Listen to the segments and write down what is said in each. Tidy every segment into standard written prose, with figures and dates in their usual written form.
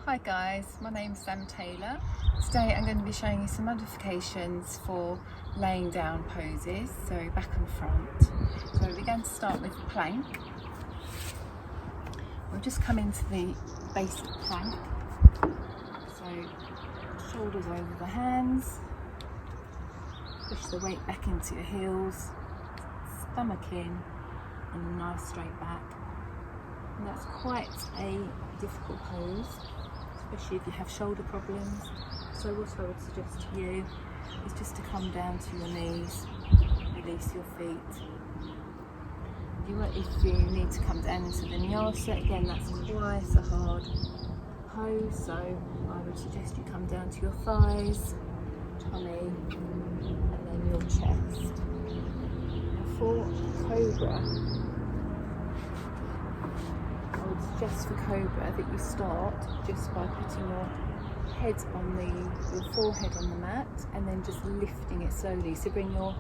Hi guys, my name's Sam Taylor. Today I'm going to be showing you some modifications for laying down poses, so back and front. So we're going to start with plank. We'll just come into the basic plank. So shoulders over the hands, push the weight back into your heels, stomach in and a nice straight back. And that's quite a difficult pose, especially if you have shoulder problems. So what I would suggest to you is just to come down to your knees, release your feet. If you need to come down into the vinyasa, again that's quite a hard pose, so I would suggest you come down to your thighs, tummy and then your chest. For cobra, I would suggest for cobra that you start just by putting your head on your forehead on the mat and then just lifting it slowly. So bring your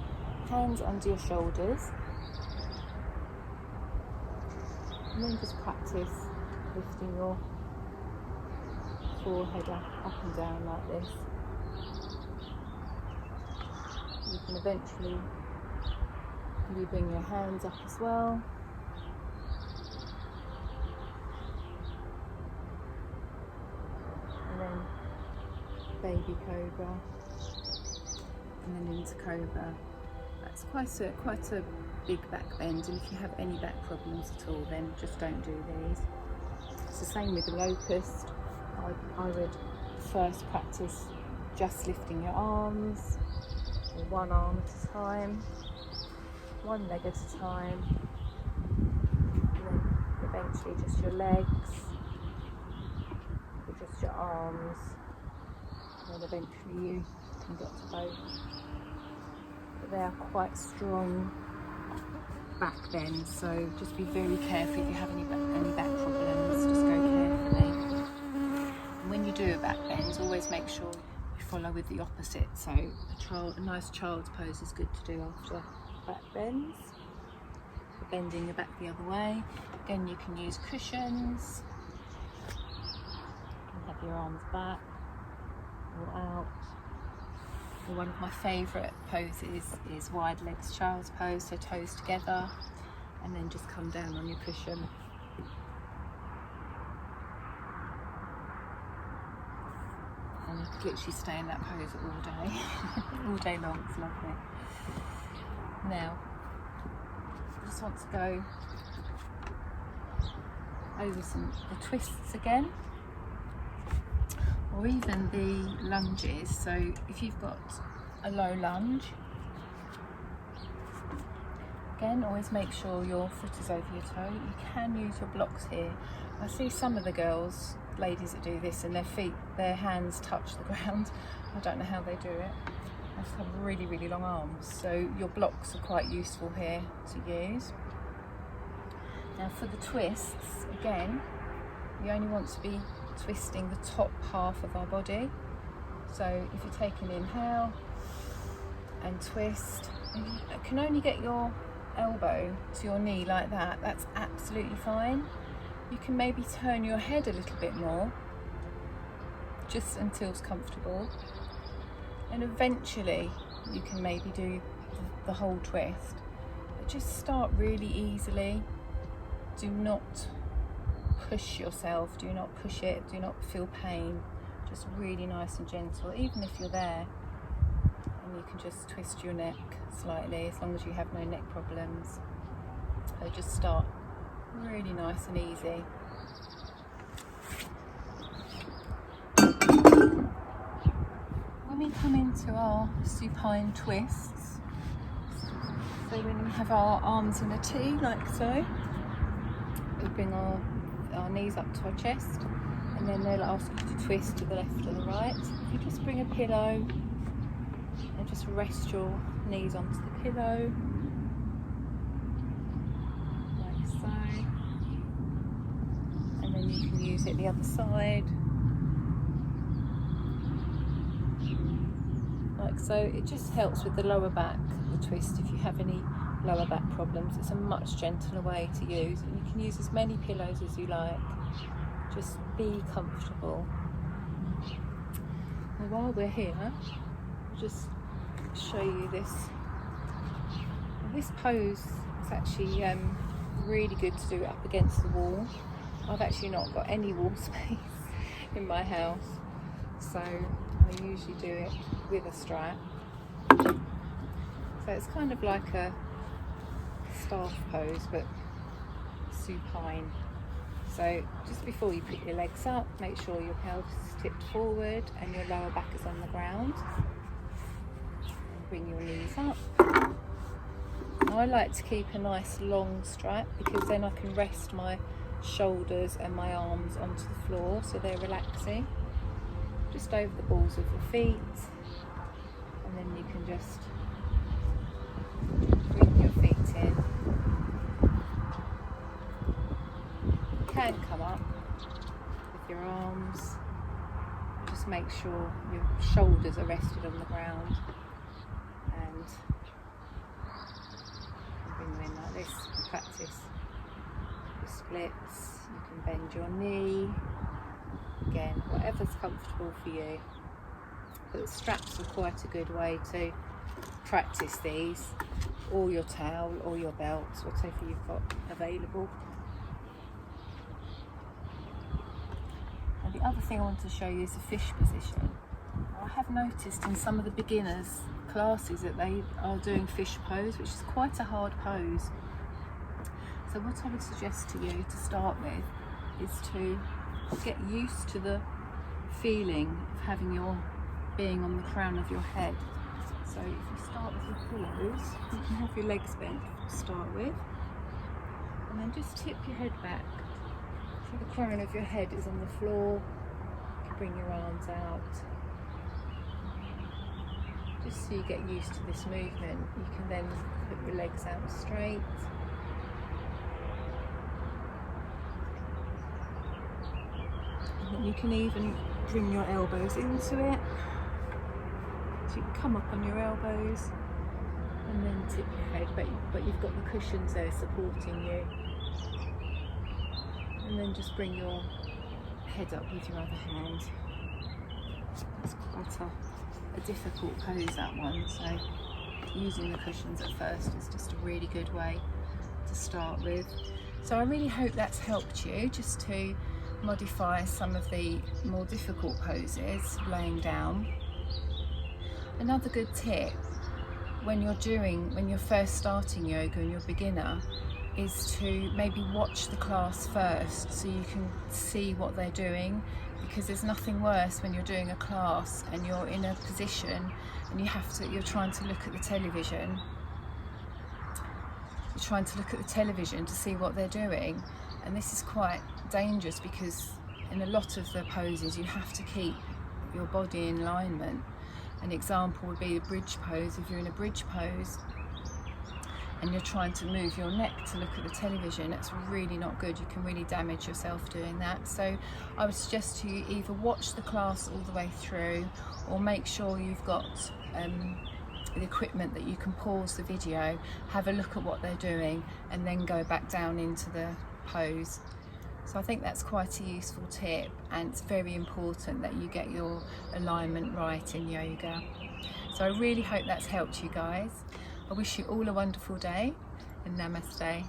hands under your shoulders and then just practice lifting your forehead up and down like this. You can eventually bring your hands up as well. And then baby cobra, and then into cobra. That's quite a big back bend, and if you have any back problems at all, then just don't do these. It's the same with the locust. I would first practice just lifting your arms, or one arm at a time, one leg at a time, and then eventually just your legs, or just your arms, and then eventually you can get to both. But they are quite strong back bends, so just be very careful if you have any back problems, just go carefully. And when you do a back bend, always make sure you follow with the opposite, so a nice child's pose is good to do after back bends. So bending your back the other way. Again, you can use cushions. You can have your arms back or out. And one of my favourite poses is wide legs child's pose, so toes together and then just come down on your cushion. And you could literally stay in that pose all day long. It's lovely. Now, I just want to go over the twists again, or even the lunges. So if you've got a low lunge, again, always make sure your foot is over your toe. You can use your blocks here. I see some of the ladies that do this, and their hands touch the ground. I don't know how they do it. They have really, really long arms. So your blocks are quite useful here to use. Now for the twists, again, you only want to be twisting the top half of our body. So if you take an inhale and twist, you can only get your elbow to your knee like that, that's absolutely fine. You can maybe turn your head a little bit more, just until it's comfortable, and eventually you can maybe do the whole twist. But just start really easily. Do not push yourself, do not push it, do not feel pain, just really nice and gentle, even if you're there, and you can just twist your neck slightly as long as you have no neck problems. So just start really nice and easy. When we come into our supine twists, so when we have our arms in a T like so, we bring our knees up to our chest, and then they'll ask you to twist to the left or the right. If you just bring a pillow and just rest your knees onto the pillow, like so, and then you can use it the other side, like so. It just helps with the lower back, the twist, if you have any lower back problems. It's a much gentler way to use, and you can use as many pillows as you like. Just be comfortable. Now while we're here, I'll just show you this. This pose is actually really good to do it up against the wall. I've actually not got any wall space in my house, so I usually do it with a strap. So it's kind of like a staff pose, but supine. So just before you put your legs up, make sure your pelvis is tipped forward and your lower back is on the ground. Bring your knees up. Now I like to keep a nice long strap because then I can rest my shoulders and my arms onto the floor so they're relaxing. Just over the balls of your feet, and then you can just bring your feet in. You can come up with your arms. Just make sure your shoulders are rested on the ground, and bring them in like this. Practice your splits. You can bend your knee. Again, whatever's comfortable for you. But straps are quite a good way to practice these, or your towel or your belts, whatever you've got available. And the other thing I want to show you is the fish position. I have noticed in some of the beginners classes that they are doing fish pose, which is quite a hard pose. So what I would suggest to you to start with is to get used to the feeling of having being on the crown of your head. So if you start with your pillows, you can have your legs bent to start with, and then just tip your head back so the crown of your head is on the floor. You can bring your arms out, just so you get used to this movement. You can then put your legs out straight. And you can even bring your elbows into it. So you can come up on your elbows and then tip your head, but you've got the cushions there supporting you. And then just bring your head up with your other hand. It's quite a difficult pose, that one, so using the cushions at first is just a really good way to start with. So I really hope that's helped you just to modify some of the more difficult poses laying down. Another good tip when you're first starting yoga and you're a beginner is to maybe watch the class first so you can see what they're doing, because there's nothing worse when you're doing a class and you're in a position and you're trying to look at the television. You're trying to look at the television to see what they're doing, and this is quite dangerous because in a lot of the poses you have to keep your body in alignment. An example would be the bridge pose. If you're in a bridge pose and you're trying to move your neck to look at the television, that's really not good. You can really damage yourself doing that. So I would suggest to you either watch the class all the way through, or make sure you've got the equipment that you can pause the video, have a look at what they're doing, and then go back down into the pose. So I think that's quite a useful tip, and it's very important that you get your alignment right in yoga. So I really hope that's helped you guys. I wish you all a wonderful day, and namaste.